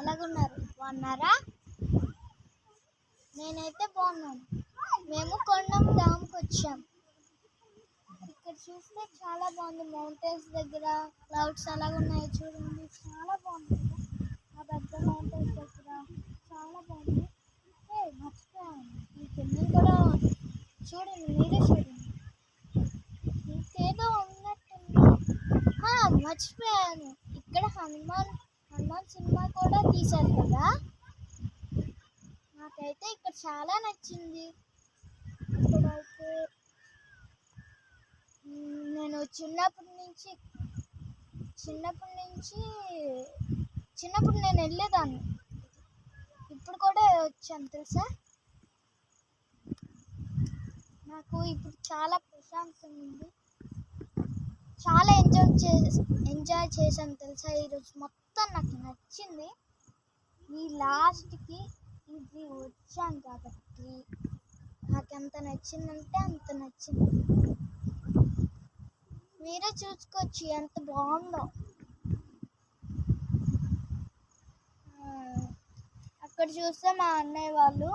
ఎలాగున్నారు? బాగున్నారా? నేనైతే బాగున్నాను. మేము కొండం డ్యామ్కి వచ్చాం. ఇక్కడ చూస్తే చాలా బాగుంది. మౌంటైన్స్ దగ్గర క్లౌడ్స్ ఎలాగున్నాయో చూడండి, చాలా బాగుంది. ఆ పెద్ద మౌంటైన్స్ దగ్గర చాలా బాగుంది. మర్చిపోయాను, ఈ కింద కూడా చూడండి, మీరే చూడండి, ఇంకేదో ఉన్నట్టుంది. మర్చిపోయాను, ఇక్కడ హనుమాన్ సినిమా కూడా తీశారు కదా. నాకైతే ఇక్కడ చాలా నచ్చింది. ఇక్కడైతే నేను చిన్నప్పటి నేను వెళ్ళేదాన్ని. ఇప్పుడు కూడా వచ్చాను తెలుసా. నాకు ఇప్పుడు చాలా ప్రశాంతంగా ఉంది. చాలా ఎంజాయ్ చేశాను తెలుసా. ఈరోజు మొత్తం నాకు నచ్చింది. ఈ లాస్ట్కి ఇది వచ్చాను కాబట్టి నాకు ఎంత నచ్చిందంటే అంత నచ్చింది. మీరే చూసుకోవచ్చు ఎంత బాగుందో. అక్కడ చూస్తే మా అన్నయ్య వాళ్ళు